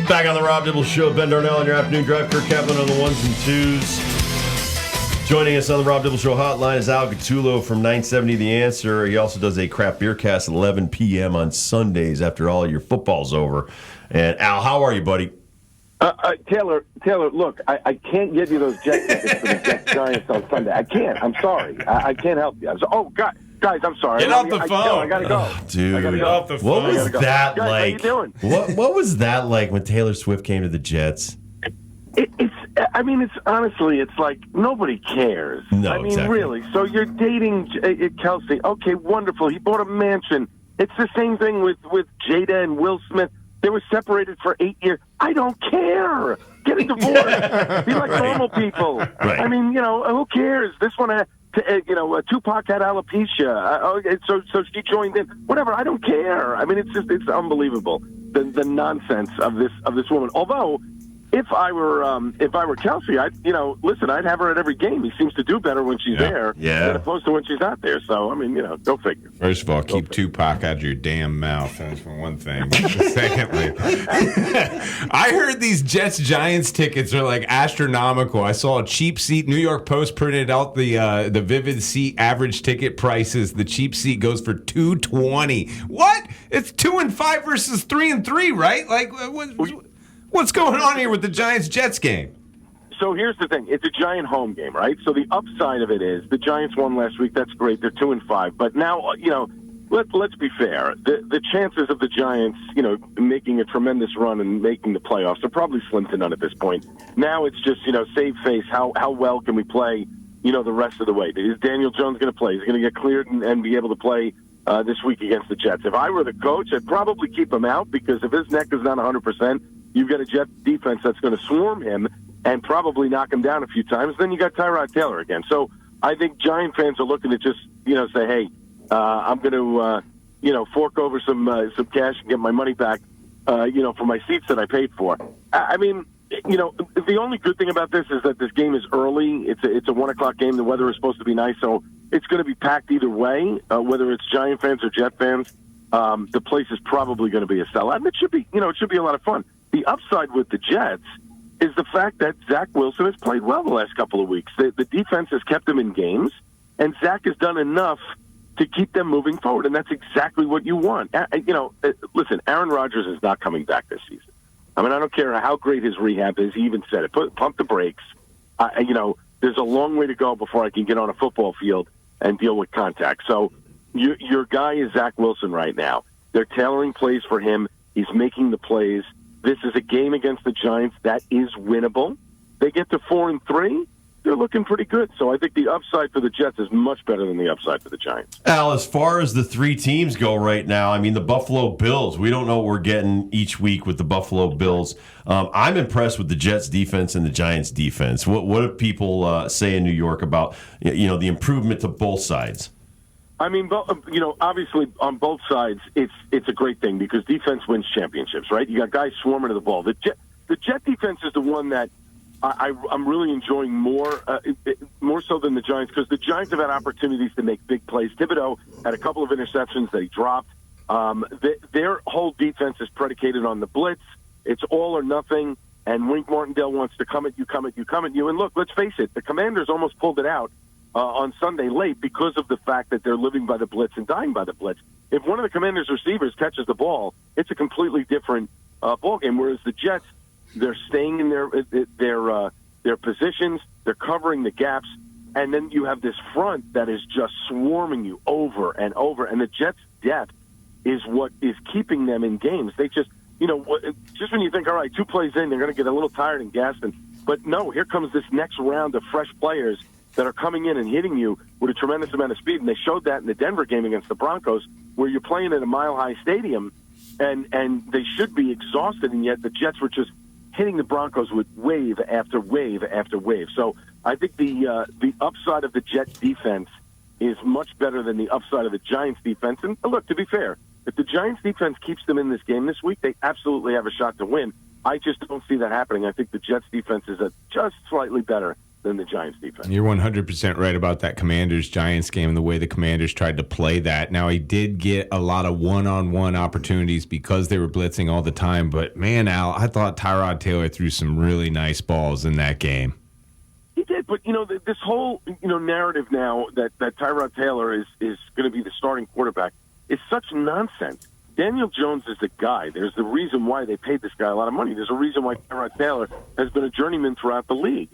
Back on the Rob Dibble Show. Ben Darnell on your afternoon drive. Kirk Kaplan on the ones and twos. Joining us on the Rob Dibble Show hotline is Al Gatulo from 970 The Answer. He also does a craft beer cast at 11 p.m. on Sundays after all your football's over. And Al, how are you, buddy? Taylor, look, I can't give you those Jets tickets for the Jets Giants on Sunday. I can't. I'm sorry. I can't help you. Guys, I'm sorry. Get off the phone. I gotta go. Dude, I gotta go. Off the phone. What was that Guys, like? how you doing? What was that like when Taylor Swift came to the Jets? It's honestly, it's like nobody cares. No, I mean, exactly. really. So you're dating Kelsey. Okay, wonderful. He bought a mansion. It's the same thing with Jada and Will Smith. They were separated for 8 years. I don't care. Get a divorce. Be like normal people. Right. I mean, who cares? This one Tupac had alopecia. So she joined in. Whatever. I don't care. I mean, it's unbelievable the nonsense of this woman. Although, if I were Kelsey, I'd have her at every game. He seems to do better when she's there, as opposed to when she's not there. So I mean, go figure. First of all, keep Tupac out of your damn mouth. That's for one thing. Secondly, I heard these Jets Giants tickets are like astronomical. I saw a cheap seat. New York Post printed out the Vivid seat average ticket prices. The cheap seat goes for $220. What? It's 2 and 5 versus 3 and 3, right? Like what's going on here with the Giants-Jets game? So here's the thing. It's a Giant home game, right? So the upside of it is the Giants won last week. That's great. They're 2 and 5. But now, let's be fair. The chances of the Giants, making a tremendous run and making the playoffs are probably slim to none at this point. Now it's just, save face. How well can we play, the rest of the way? Is Daniel Jones going to play? Is he going to get cleared and be able to play this week against the Jets? If I were the coach, I'd probably keep him out because if his neck is not 100%, you've got a Jets defense that's going to swarm him and probably knock him down a few times. Then you got Tyrod Taylor again. So I think Giant fans are looking to just, say, hey, I'm going to, fork over some cash and get my money back, for my seats that I paid for. I mean, the only good thing about this is that this game is early. It's a 1:00 game. The weather is supposed to be nice, so it's going to be packed either way, whether it's Giant fans or Jet fans. The place is probably going to be a sellout, and it should be a lot of fun. The upside with the Jets is the fact that Zach Wilson has played well the last couple of weeks. The defense has kept him in games, and Zach has done enough to keep them moving forward, and that's exactly what you want. Listen, Aaron Rodgers is not coming back this season. I mean, I don't care how great his rehab is. He even said it. Pump the brakes. There's a long way to go before I can get on a football field and deal with contact. So your guy is Zach Wilson right now. They're tailoring plays for him. He's making the plays. This is a game against the Giants that is winnable. They get to 4 and 3. They're looking pretty good. So I think the upside for the Jets is much better than the upside for the Giants. Al, as far as the three teams go right now, I mean, the Buffalo Bills, we don't know what we're getting each week with the Buffalo Bills. I'm impressed with the Jets defense and the Giants defense. What do people say in New York about, the improvement to both sides? I mean, obviously on both sides, it's a great thing because defense wins championships, right? You got guys swarming to the ball. The Jet defense is the one that I'm really enjoying more so than the Giants because the Giants have had opportunities to make big plays. Thibodeau had a couple of interceptions that he dropped. Their whole defense is predicated on the blitz. It's all or nothing, and Wink Martindale wants to come at you. And look, let's face it, the Commanders almost pulled it out on Sunday late because of the fact that they're living by the blitz and dying by the blitz. If one of the Commanders' receivers catches the ball, it's a completely different ball game. Whereas the Jets, they're staying in their positions, they're covering the gaps, and then you have this front that is just swarming you over and over. And the Jets' depth is what is keeping them in games. They just when you think, all right, 2 plays in, they're going to get a little tired and gassed. But no, here comes this next round of fresh players that are coming in and hitting you with a tremendous amount of speed. And they showed that in the Denver game against the Broncos, where you're playing at a mile-high stadium, and they should be exhausted, and yet the Jets were just hitting the Broncos with wave after wave after wave. So I think the upside of the Jets defense is much better than the upside of the Giants defense. And look, to be fair, if the Giants defense keeps them in this game this week, they absolutely have a shot to win. I just don't see that happening. I think the Jets defense is just slightly better than the Giants defense. You're 100% right about that Commanders-Giants game and the way the Commanders tried to play that. Now, he did get a lot of one-on-one opportunities because they were blitzing all the time. But, man, Al, I thought Tyrod Taylor threw some really nice balls in that game. He did, but, this whole, narrative now that Tyrod Taylor is going to be the starting quarterback is such nonsense. Daniel Jones is the guy. There's the reason why they paid this guy a lot of money. There's a reason why Tyrod Taylor has been a journeyman throughout the league.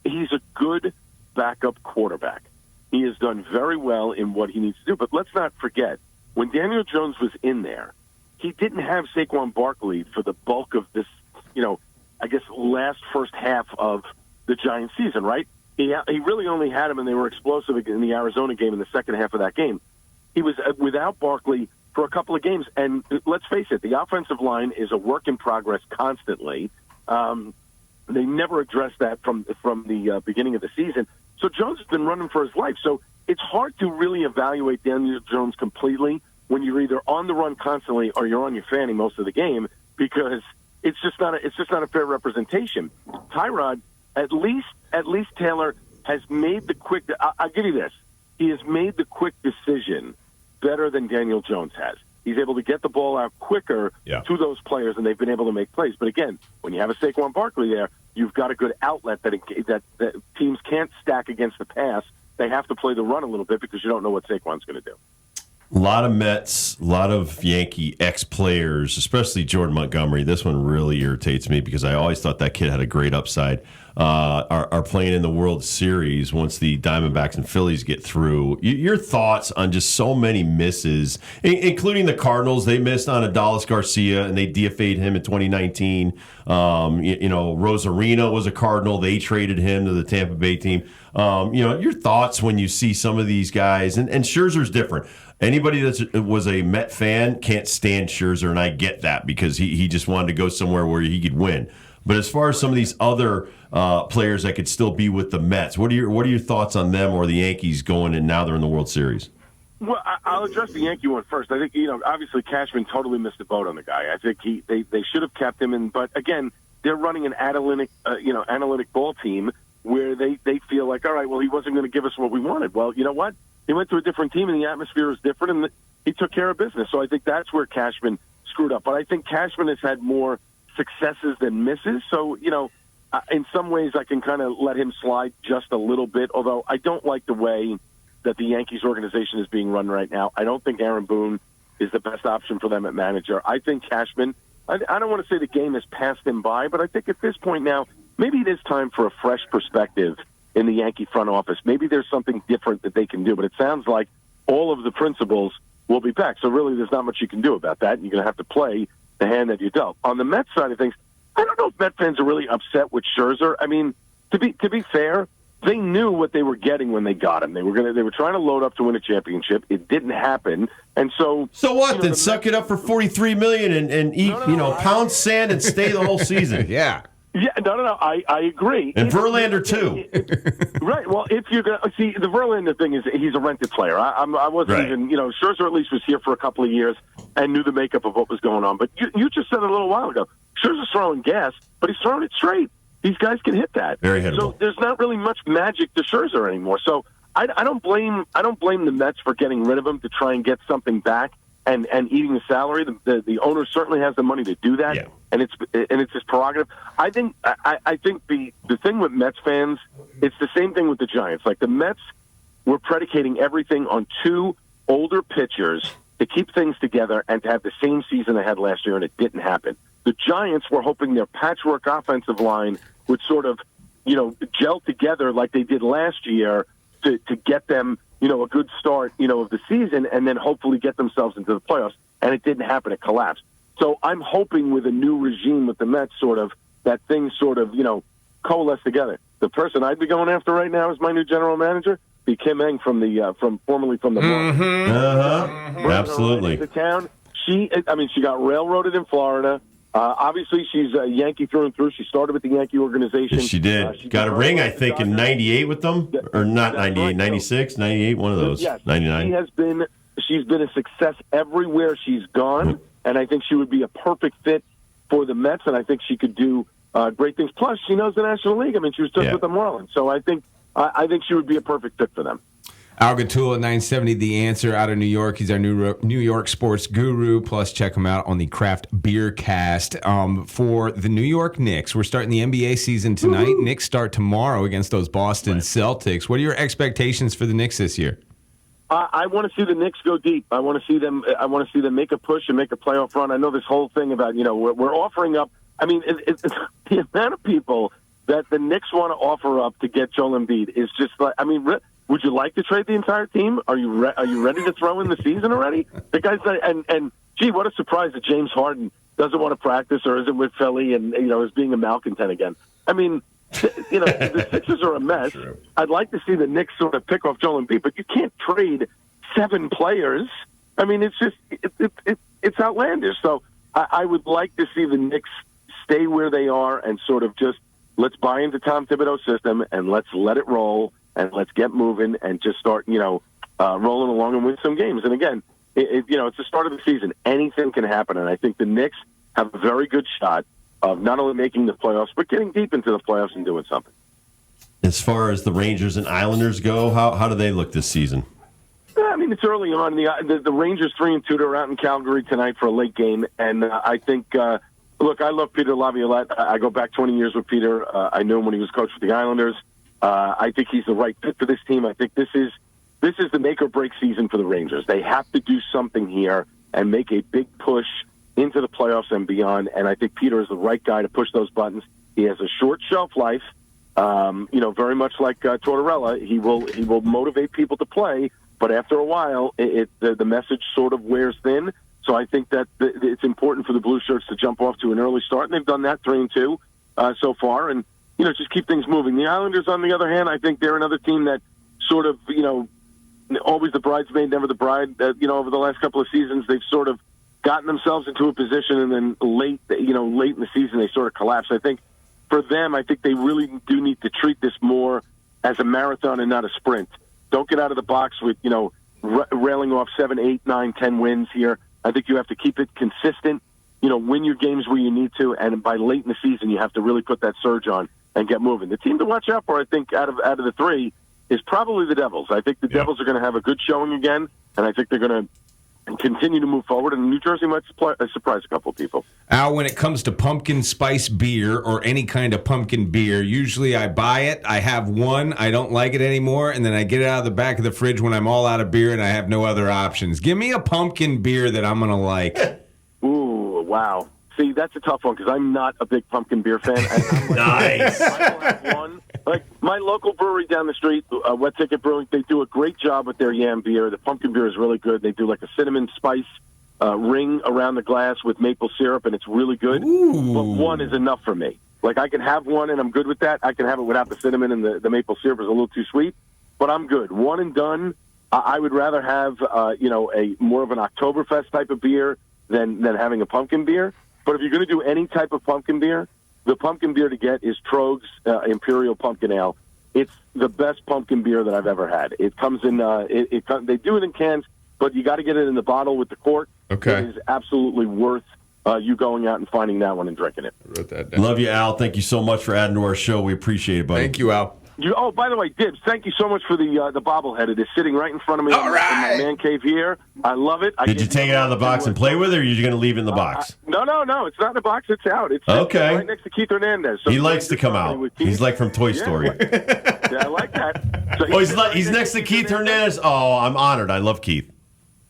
He's a good backup quarterback. He has done very well in what he needs to do. But let's not forget, when Daniel Jones was in there, he didn't have Saquon Barkley for the bulk of this, last first half of the Giants season, right? He really only had him, and they were explosive in the Arizona game in the second half of that game. He was without Barkley for a couple of games. And let's face it, the offensive line is a work in progress constantly. They never addressed that from the beginning of the season. So Jones has been running for his life. So it's hard to really evaluate Daniel Jones completely when you're either on the run constantly or you're on your fanny most of the game, because it's just not a fair representation. Tyrod, at least Taylor has made the quick. I'll give you this: he has made the quick decision better than Daniel Jones has. He's able to get the ball out quicker to those players, and they've been able to make plays. But again, when you have a Saquon Barkley there, you've got a good outlet that teams can't stack against the pass. They have to play the run a little bit because you don't know what Saquon's going to do. A lot of Mets, a lot of Yankee ex-players, especially Jordan Montgomery. This one really irritates me because I always thought that kid had a great upside. Are playing in the World Series once the Diamondbacks and Phillies get through. Your thoughts on just so many misses, including the Cardinals. They missed on Adolis Garcia, and they DFA'd him in 2019. Rosarina was a Cardinal. They traded him to the Tampa Bay team. Your thoughts when you see some of these guys, and Scherzer's different. Anybody that was a Met fan can't stand Scherzer, and I get that because he just wanted to go somewhere where he could win. But as far as some of these other players that could still be with the Mets, what are your thoughts on them or the Yankees going, and now they're in the World Series? Well, I'll address the Yankee one first. I think, obviously Cashman totally missed the boat on the guy. I think they should have kept him in, but again, they're running an analytic ball team where they feel like, all right, well, he wasn't going to give us what we wanted. Well, you know what? He went to a different team, and the atmosphere is different, and he took care of business. So I think that's where Cashman screwed up. But I think Cashman has had more successes than misses. So, in some ways I can kind of let him slide just a little bit, although I don't like the way that the Yankees organization is being run right now. I don't think Aaron Boone is the best option for them at manager. I think Cashman, I don't want to say the game has passed him by, but I think at this point now, maybe it is time for a fresh perspective in the Yankee front office. Maybe there's something different that they can do, but it sounds like all of the principals will be back. So really there's not much you can do about that. You're going to have to play the hand that you dealt. On the Mets side of things, I don't know if Met fans are really upset with Scherzer. I mean, to be fair, they knew what they were getting when they got him. They were trying to load up to win a championship. It didn't happen, and so what? Then suck it up for $43 million and eat pound sand and stay the whole season. Yeah. Yeah, no. I agree. And Verlander too. Right. Well, if you're going to see, the Verlander thing is he's a rented player. I wasn't even, Scherzer at least was here for a couple of years and knew the makeup of what was going on. But you just said it a little while ago. Scherzer's throwing gas, but he's throwing it straight. These guys can hit that. Very hittable. So there's not really much magic to Scherzer anymore. So I don't blame the Mets for getting rid of him to try and get something back and eating the salary. The owner certainly has the money to do that. Yeah. And it's his prerogative. I think the thing with Mets fans, it's the same thing with the Giants. Like the Mets were predicating everything on two older pitchers to keep things together and to have the same season they had last year, and it didn't happen. The Giants were hoping their patchwork offensive line would sort of, gel together like they did last year to get them, a good start, of the season, and then hopefully get themselves into the playoffs. And it didn't happen. It collapsed. So I'm hoping with a new regime with the Mets, that things coalesce together. The person I'd be going after right now as my new general manager be Kim Eng formerly from the Marlins. Absolutely. The town. She got railroaded in Florida. Obviously, she's a Yankee through and through. She started with the Yankee organization. Yes, she did. She got a ring, I think, in 98 with them. Or not 98, right. 96, 98, one of those. Yes. 99. She's been a success everywhere she's gone. And I think she would be a perfect fit for the Mets, and I think she could do great things. Plus, she knows the National League. I mean, she was just with the Marlins. So I think she would be a perfect fit for them. Al Gatulo, 970 The Answer, out of New York. He's our New York sports guru. Plus, check him out on the Craft Beer Cast. For the New York Knicks, we're starting the NBA season tonight. Woo-hoo. Knicks start tomorrow against those Boston Celtics. What are your expectations for the Knicks this year? I want to see the Knicks go deep. I want to see them. I want to see them make a push and make a playoff run. I know this whole thing about we're offering up. I mean, it's the amount of people that the Knicks want to offer up to get Joel Embiid is just like. I mean, would you like to trade the entire team? Are you ready to throw in the season already? The guys and gee, what a surprise that James Harden doesn't want to practice or isn't with Philly and is being a malcontent again. I mean. The Sixers are a mess. True. I'd like to see the Knicks sort of pick off Joel Embiid, but you can't trade 7 players. I mean, it's just it's outlandish. So I would like to see the Knicks stay where they are and sort of just let's buy into Tom Thibodeau's system and let's let it roll and let's get moving and just start rolling along and win some games. And again, it's the start of the season. Anything can happen, and I think the Knicks have a very good shot of not only making the playoffs, but getting deep into the playoffs and doing something. As far as the Rangers and Islanders go, how do they look this season? I mean, it's early on. The Rangers 3-2 are out in Calgary tonight for a late game, and I think, look, I love Peter Laviolette. I go back 20 years with Peter. I knew him when he was coach for the Islanders. I think he's the right fit for this team. I think this is the make or break season for the Rangers. They have to do something here and make a big push into the playoffs and beyond, and I think Peter is the right guy to push those buttons. He has a short shelf life, very much like Tortorella. He will motivate people to play, but after a while, the message sort of wears thin. So I think that it's important for the Blue Shirts to jump off to an early start, and they've done that 3-2 so far, and just keep things moving. The Islanders, on the other hand, I think they're another team that sort of always the bridesmaid, never the bride. Over the last couple of seasons, they've sort of gotten themselves into a position, and then late in the season, they sort of collapse. I think for them, they really do need to treat this more as a marathon and not a sprint. Don't get out of the box with, railing off 7, 8, 9, 10 wins here. I think you have to keep it consistent, win your games where you need to, and by late in the season, you have to really put that surge on and get moving. The team to watch out for, I think, out of the 3 is probably the Devils. I think the Devils are going to have a good showing again, and I think they're going to continue to move forward, and New Jersey might surprise a couple of people. Al, when it comes to pumpkin spice beer or any kind of pumpkin beer, usually I buy it, I have one, I don't like it anymore, and then I get it out of the back of the fridge when I'm all out of beer and I have no other options. Give me a pumpkin beer that I'm going to like. Ooh, wow. See, that's a tough one because I'm not a big pumpkin beer fan. Nice. I will have one. Like my local brewery down the street, Wet Ticket Brewing, they do a great job with their yam beer. The pumpkin beer is really good. They do like a cinnamon spice ring around the glass with maple syrup, and it's really good. Ooh. But one is enough for me. Like I can have one, and I'm good with that. I can have it without the cinnamon, and the maple syrup is a little too sweet. But I'm good. One and done. I would rather have a more of an Oktoberfest type of beer than having a pumpkin beer. But if you're going to do any type of pumpkin beer, the pumpkin beer to get is Troeg's Imperial Pumpkin Ale. It's the best pumpkin beer that I've ever had. It comes in, they do it in cans, but you got to get it in the bottle with the cork. Okay. It is absolutely worth you going out and finding that one and drinking it. I wrote that down. Love you, Al. Thank you so much for adding to our show. We appreciate it, buddy. Thank you, Al. By the way, Dibs, thank you so much for the bobblehead. It is sitting right in front of me in my man cave here. I love it. Did you take it out of the box and play with it, or are you going to leave it in the box? No. It's not in the box. It's out. It's okay. Right next to Keith Hernandez. So he likes to come out. He's like from Toy Story. Yeah, I like that. So he's next to Keith Hernandez? Oh, I'm honored. I love Keith.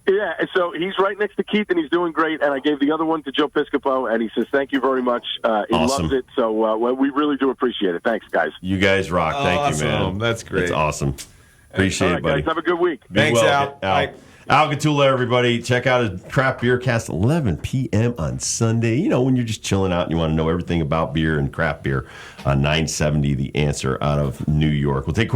Yeah, so he's right next to Keith, and he's doing great. And I gave the other one to Joe Piscopo, and he says, thank you very much. He awesome. loves it, so we really do appreciate it. Thanks, guys. You guys rock. Thank you, man. That's great. It's awesome. Appreciate it, buddy. Guys, have a good week. Thanks, Al. Bye. Al Gatulo, everybody. Check out his Craft Beer Cast, 11 p.m. on Sunday. When you're just chilling out and you want to know everything about beer and craft beer. 970, The Answer, out of New York. We'll take